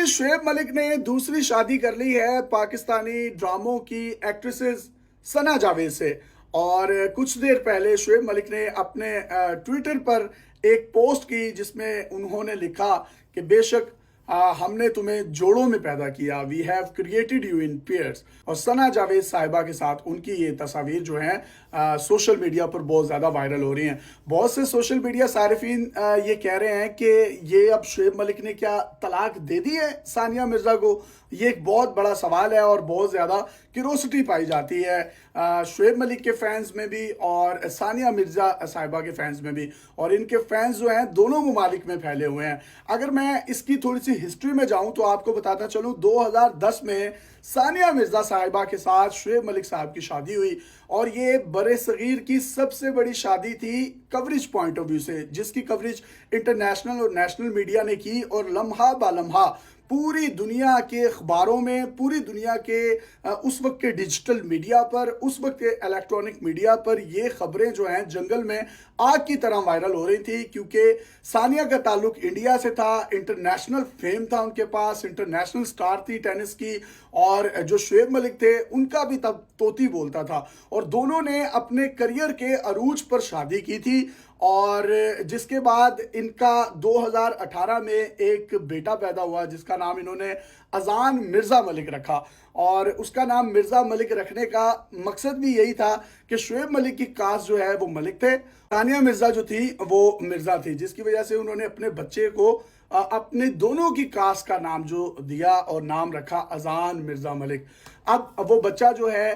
جی شعیب ملک نے دوسری شادی کر لی ہے پاکستانی ڈراموں کی ایکٹریسز ثنا جاوید سے۔ اور کچھ دیر پہلے شعیب ملک نے اپنے ٹویٹر پر ایک پوسٹ کی جس میں انہوں نے لکھا کہ بے شک ہم نے تمہیں جوڑوں میں پیدا کیا، we have created you in pairs. اور ثنا جاوید صاحبہ کے ساتھ ان کی یہ تصاویر جو ہیں سوشل میڈیا پر بہت زیادہ وائرل ہو رہی ہیں۔ بہت سے سوشل میڈیا صارفین یہ کہہ رہے ہیں کہ یہ اب شعیب ملک نے کیا طلاق دے دی ہے ثانیہ مرزا کو؟ یہ ایک بہت بڑا سوال ہے اور بہت زیادہ کیوروسٹی پائی جاتی ہے شعیب ملک کے فینز میں بھی اور ثانیہ مرزا صاحبہ کے فینز میں بھی، اور ان کے فینز جو ہیں دونوں ممالک میں پھیلے ہوئے ہیں۔ اگر میں اس کی تھوڑی سی ہسٹری میں جاؤں تو آپ کو بتاتا چلوں 2010 میں ثانیہ مرزا صاحبہ کے ساتھ شعیب ملک صاحب کی شادی ہوئی، اور یہ برِ صغیر کی سب سے بڑی شادی تھی کوریج پوائنٹ آف ویو سے، جس کی کوریج انٹرنیشنل اور نیشنل میڈیا نے کی، اور لمحہ با لمحہ پوری دنیا کے اخباروں میں، پوری دنیا کے اس وقت کے ڈیجیٹل میڈیا پر، اس وقت کے الیکٹرانک میڈیا پر یہ خبریں جو ہیں جنگل میں آگ کی طرح وائرل ہو رہی تھی، کیونکہ ثانیہ کا تعلق انڈیا سے تھا، انٹرنیشنل فیم تھا ان کے پاس، انٹرنیشنل سٹار تھی ٹینس کی، اور جو شعیب ملک تھے ان کا بھی تب طوطی بولتا تھا، اور دونوں نے اپنے کریئر کے عروج پر شادی کی تھی، اور جس کے بعد ان کا 2018 میں ایک بیٹا پیدا ہوا جس کا نام انہوں نے اذان مرزا ملک رکھا، اور اس کا نام مرزا ملک رکھنے کا مقصد بھی یہی تھا کہ شعیب ملک کی کاسٹ جو ہے وہ ملک تھے، ثانیہ مرزا جو تھی وہ مرزا تھی، جس کی وجہ سے انہوں نے اپنے بچے کو اپنے دونوں کی کاسٹ کا نام جو دیا اور نام رکھا اذان مرزا ملک۔ اب وہ بچہ جو ہے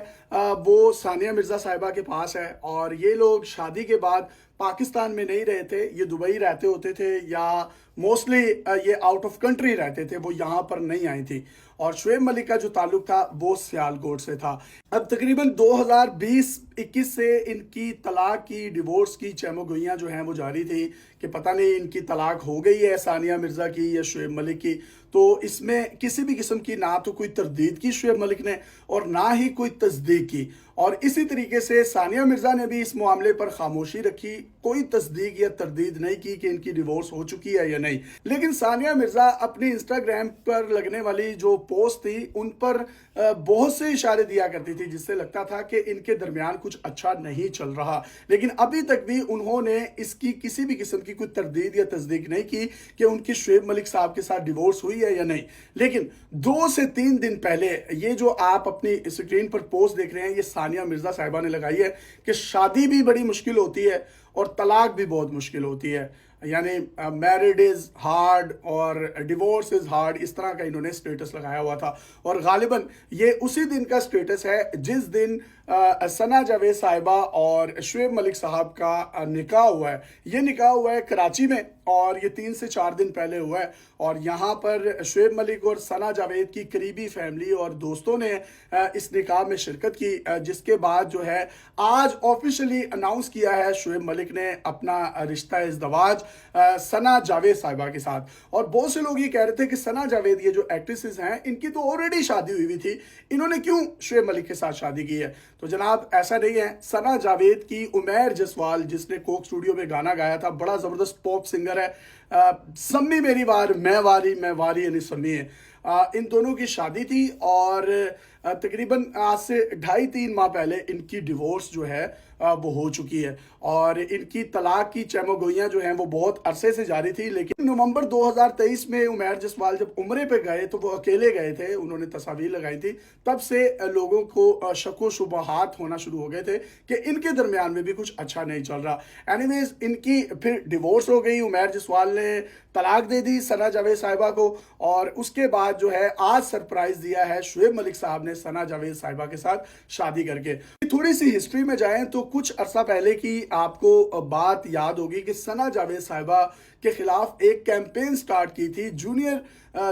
وہ ثانیہ مرزا صاحبہ کے پاس ہے، اور یہ لوگ شادی کے بعد پاکستان میں نہیں رہے تھے، یہ دبئی رہتے ہوتے تھے یا موسٹلی یہ آؤٹ آف کنٹری رہتے تھے، وہ یہاں پر نہیں آئی تھی، اور شعیب ملک کا جو تعلق تھا وہ سیالکوٹ سے تھا۔ اب تقریباً 2020-21 سے ان کی طلاق کی، ڈیورس کی چہمو گوئیاں جو ہیں وہ جاری تھی کہ پتہ نہیں ان کی طلاق ہو گئی ہے ثانیہ مرزا کی یا شعیب ملک کی، تو اس میں کسی بھی قسم کی نہ تو کوئی تردید کی شعیب ملک نے اور نہ ہی کوئی تصدیق کی، اور اسی طریقے سے ثانیہ مرزا نے بھی اس معاملے پر خاموشی رکھی، کوئی تصدیق یا تردید نہیں کی کہ ان کی ڈیورس ہو چکی ہے یا نہیں۔ لیکن ثانیہ مرزا اپنی انسٹاگرام پر لگنے والی جو پوسٹ تھی ان پر بہت سے اشارے دیا کرتی تھی، جس سے لگتا تھا کہ ان کے درمیان کچھ اچھا نہیں چل رہا، لیکن ابھی تک بھی انہوں نے اس کی کسی بھی قسم کی کوئی تردید یا تصدیق نہیں کی کہ ان کی شعیب ملک صاحب کے ساتھ ڈیورس ہوئی ہے یا نہیں۔ لیکن 2 سے 3 دن پہلے یہ جو آپ اپنی اسکرین پر پوسٹ دیکھ رہے ہیں یہ ثانیہ مرزا صاحبہ نے لگائی ہے کہ شادی بھی بڑی مشکل ہوتی ہے اور طلاق بھی بہت مشکل ہوتی ہے، یعنی میرڈ از ہارڈ اور ڈیورس از ہارڈ، اس طرح کا انہوں نے سٹیٹس لگایا ہوا تھا، اور غالباً یہ اسی دن کا سٹیٹس ہے جس دن ثنا جاوید صاحبہ اور شعیب ملک صاحب کا نکاح ہوا ہے۔ یہ نکاح ہوا ہے کراچی میں، اور یہ 3 سے 4 دن پہلے ہوا ہے، اور یہاں پر شعیب ملک اور ثنا جاوید کی قریبی فیملی اور دوستوں نے اس نکاح میں شرکت کی، جس کے بعد جو ہے آج آفیشلی اناؤنس کیا ہے شعیب ملک نے اپنا رشتہ ازدواج ثنا جاوید صاحبہ کے ساتھ۔ اور بہت سے لوگ یہ کہہ رہے تھے کہ ثنا جاوید یہ جو ایکٹریسز ہیں ان کی تو آلریڈی شادی ہوئی ہوئی تھی، انہوں نے کیوں شعیب ملک کے ساتھ شادی کی ہے؟ تو جناب ایسا نہیں ہے، ثنا جاوید کی عمیر جسوال جس نے کوک اسٹوڈیو میں گانا گایا تھا، بڑا زبردست پاپ سنگر ہے، سمی میری وار میں واری میں واری یعنی سمی ہے، ان دونوں کی شادی تھی، اور تقریباً آج سے 2.5-3 ماہ پہلے ان کی ڈیورس جو ہے وہ ہو چکی ہے، اور ان کی طلاق کی چہمو گوئیاں جو ہیں وہ بہت عرصے سے جاری تھی۔ لیکن نومبر 2023 میں عمیر جسوال جب عمرے پہ گئے تو وہ اکیلے گئے تھے، انہوں نے تصاویر لگائی تھی، تب سے لوگوں کو شک و شبہات ہونا شروع ہو گئے تھے کہ ان کے درمیان میں بھی کچھ اچھا نہیں چل رہا۔ اینی ویز ان کی پھر ڈیورس ہو گئی، عمیر جسوال نے طلاق دے دی ثنا جاوید صاحبہ کو، اور اس کے بعد جو ہے آج سرپرائز دیا ہے شعیب ملک صاحب نے ثنا جاوید صاحبہ کے ساتھ شادی کر کے۔ تھوڑی سی ہسٹری میں جائیں تو کچھ عرصہ پہلے کی آپ کو بات یاد ہوگی کہ ثنا جاوید صاحبہ کے خلاف ایک کیمپین سٹارٹ کی تھی جونیئر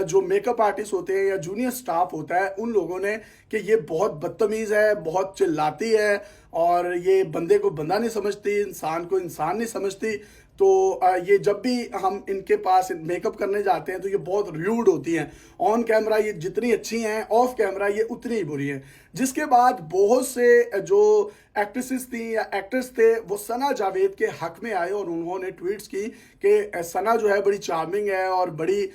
جو میک اپ آرٹسٹ ہوتے ہیں یا جونیئر سٹاف ہوتا ہے ان لوگوں نے، کہ یہ بہت بدتمیز ہے، بہت چلاتی ہے، اور یہ بندے کو بندہ نہیں سمجھتی، انسان کو انسان نہیں سمجھتی۔ تو یہ جب بھی ہم ان کے پاس میک اپ کرنے جاتے ہیں تو یہ بہت ریوڈ ہوتی ہیں. آن کیمرہ یہ جتنی اچھی ہیں، آف کیمرہ یہ اتنی ہی بری ہیں. جس کے بعد بہت سے جو ایکٹریسز تھیں یا ایکٹرز تھے وہ ثنا جاوید کے حق میں آئے اور انہوں نے ٹویٹس کی کہ ثنا جو ہے بڑی چارمنگ ہے اور بڑی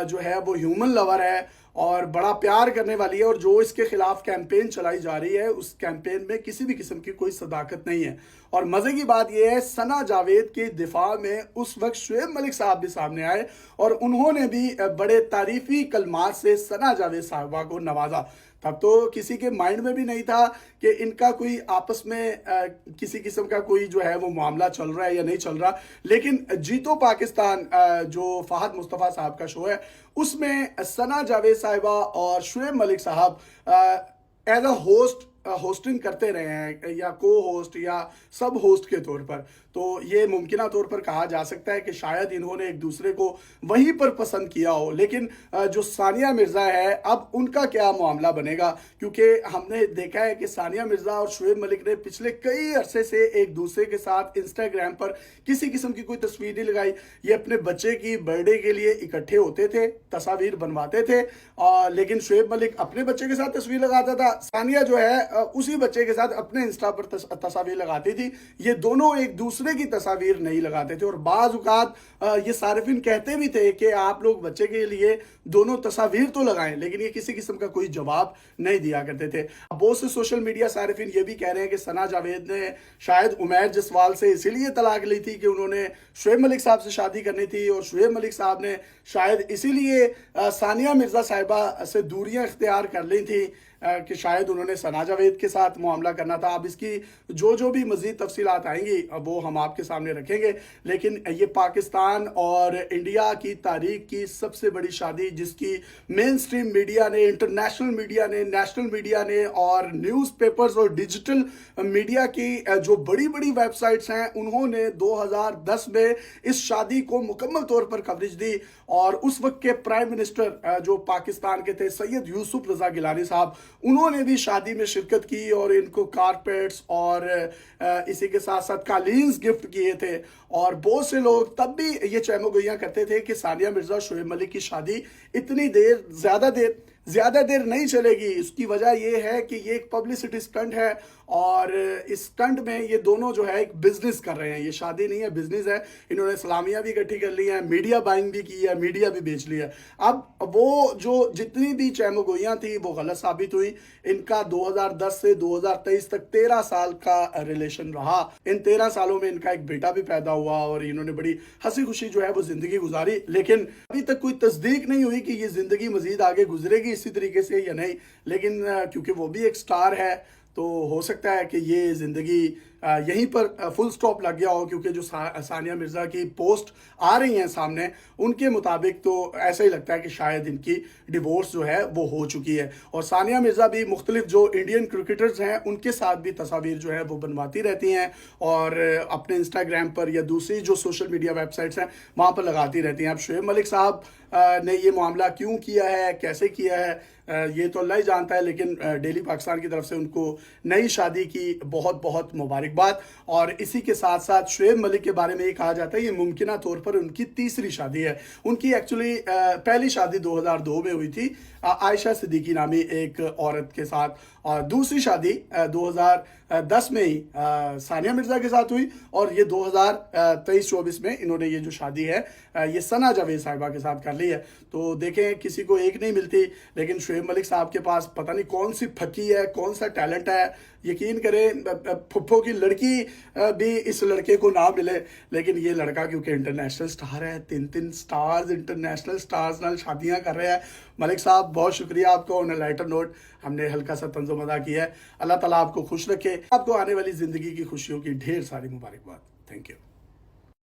جو ہے وہ ہیومن لور ہے اور بڑا پیار کرنے والی ہے، اور جو اس کے خلاف کیمپین چلائی جا رہی ہے اس کیمپین میں کسی بھی قسم کی کوئی صداقت نہیں ہے. اور مزے کی بات یہ ہے ثنا جاوید کے دفاع میں اس وقت شعیب ملک صاحب بھی سامنے آئے اور انہوں نے بھی بڑے تعریفی کلمات سے ثنا جاوید صاحبہ کو نوازا. تب تو کسی کے مائنڈ میں بھی نہیں تھا کہ ان کا کوئی آپس میں کسی قسم کا کوئی جو ہے وہ معاملہ چل رہا ہے یا نہیں چل رہا. لیکن جیتو پاکستان جو فہد مصطفیٰ صاحب کا شو ہے اس میں ثنا جاوید صاحبہ اور شعیب ملک صاحب ایز اے ہوسٹنگ کرتے رہے ہیں، یا کو ہوسٹ یا سب ہوسٹ کے طور پر. تو یہ ممکنہ طور پر کہا جا سکتا ہے کہ شاید انہوں نے ایک دوسرے کو وہیں پر پسند کیا ہو. لیکن جو ثانیہ مرزا ہے اب ان کا کیا معاملہ بنے گا، کیونکہ ہم نے دیکھا ہے کہ ثانیہ مرزا اور شعیب ملک نے پچھلے کئی عرصے سے ایک دوسرے کے ساتھ انسٹاگرام پر کسی قسم کی کوئی تصویر نہیں لگائی. یہ اپنے بچے کی برتھ ڈے کے لیے اکٹھے ہوتے تھے، تصاویر بنواتے تھے، لیکن شعیب ملک اپنے بچے کے ساتھ تصویر لگاتا تھا، ثانیہ جو ہے اسی بچے کے ساتھ اپنے انسٹا پر تصاویر لگاتی تھی. یہ دونوں ایک دوسرے کی تصاویر نہیں لگاتے تھے. اور بعض اوقات یہ صارفین کہتے بھی تھے کہ آپ لوگ بچے کے لیے دونوں تصاویر تو لگائیں، لیکن یہ کسی قسم کا کوئی جواب نہیں دیا کرتے تھے. بہت سے سوشل میڈیا صارفین یہ بھی کہہ رہے ہیں کہ ثنا جاوید نے شاید عمیر جسوال سے اسی لیے طلاق لی تھی کہ انہوں نے شعیب ملک صاحب سے شادی کرنی تھی، اور شعیب ملک صاحب نے شاید اسی لیے ثانیہ مرزا صاحبہ سے دوریاں اختیار کر لی تھی کہ شاید انہوں نے ثنا جاوید کے ساتھ معاملہ کرنا تھا. اب اس کی جو بھی مزید تفصیلات آئیں گی وہ ہم آپ کے سامنے رکھیں گے. لیکن یہ پاکستان اور انڈیا کی تاریخ کی سب سے بڑی شادی، جس کی مین سٹریم میڈیا نے، انٹرنیشنل میڈیا نے، نیشنل میڈیا نے اور نیوز پیپرز اور ڈیجیٹل میڈیا کی جو بڑی بڑی ویب سائٹس ہیں انہوں نے 2010 میں اس شادی کو مکمل طور پر کوریج دی. اور اس وقت کے پرائم منسٹر جو پاکستان کے تھے سید یوسف رضا گیلانی صاحب، انہوں نے بھی شادی میں شرکت کی اور ان کو کارپیٹس اور اسی کے ساتھ ساتھ قالینز گفٹ کیے تھے. اور بہت سے لوگ تب بھی یہ چہمو گوئیاں کرتے تھے کہ ثانیہ مرزا شعیب ملک کی شادی اتنی زیادہ دیر نہیں چلے گی. اس کی وجہ یہ ہے کہ یہ ایک پبلسٹی سٹنٹ ہے، اور اس سٹنٹ میں یہ دونوں جو ہے ایک بزنس کر رہے ہیں. یہ شادی نہیں ہے، بزنس ہے. انہوں نے سلامیاں بھی اکٹھی کر لی ہیں، میڈیا بائنگ بھی کی ہے، میڈیا بھی بیچ لی ہے. اب وہ جو جتنی بھی چہمو گوئیاں تھیں وہ غلط ثابت ہوئی. ان کا 2010 سے 2023 تک 13 سال کا ریلیشن رہا. ان 13 سالوں میں ان کا ایک بیٹا بھی پیدا ہوا اور انہوں نے بڑی ہنسی خوشی جو ہے وہ زندگی گزاری. لیکن ابھی تک کوئی تصدیق نہیں ہوئی کہ یہ زندگی مزید آگے گزرے گی اسی طریقے سے یا نہیں. لیکن کیونکہ وہ بھی ایک سٹار ہے تو ہو سکتا ہے کہ یہ زندگی یہیں پر فل سٹاپ لگ گیا ہو، کیونکہ جو ثانیہ مرزا کی پوسٹ آ رہی ہیں سامنے ان کے مطابق تو ایسا ہی لگتا ہے کہ شاید ان کی ڈیورس جو ہے وہ ہو چکی ہے. اور ثانیہ مرزا بھی مختلف جو انڈین کرکٹرز ہیں ان کے ساتھ بھی تصاویر جو ہے وہ بنواتی رہتی ہیں اور اپنے انسٹاگرام پر یا دوسری جو سوشل میڈیا ویب سائٹس ہیں وہاں پر لگاتی رہتی ہیں. اب شعیب ملک صاحب نے یہ معاملہ کیوں کیا ہے، کیسے کیا ہے، یہ تو اللہ ہی جانتا ہے. لیکن ڈیلی پاکستان کی طرف سے ان کو نئی شادی کی بہت بہت مبارکباد. اور اسی کے ساتھ ساتھ شعیب ملک کے بارے میں یہ کہا جاتا ہے یہ ممکنہ طور پر ان کی تیسری شادی ہے. ان کی ایکچولی پہلی شادی 2002 میں ہوئی تھی عائشہ صدیقی نامی ایک عورت کے ساتھ، اور دوسری شادی 2010 میں ہی ثانیہ مرزا کے ساتھ ہوئی، اور یہ 2023-24 میں انہوں نے یہ جو شادی ہے یہ ثنا جاوید صاحبہ کے ساتھ کر لی ہے. تو دیکھیں کسی کو ایک نہیں ملتی، لیکن شعیب ملک صاحب کے پاس پتہ نہیں کون سی پھکی ہے، کون سا ٹیلنٹ ہے. یقین کریں پھپھو کی لڑکی بھی اس لڑکے کو نہ ملے، لیکن یہ لڑکا کیونکہ انٹرنیشنل سٹار ہے، 3 سٹارز انٹرنیشنل سٹارز نال شادیاں کر رہے ہیں. ملک صاحب بہت شکریہ آپ کو. آن اے لائٹر نوٹ ہم نے ہلکا سا طنز و مزاح کیا ہے. اللہ تعالیٰ آپ کو خوش رکھے، آپ کو آنے والی زندگی کی خوشیوں کی ڈھیر ساری مبارکباد. Thank you.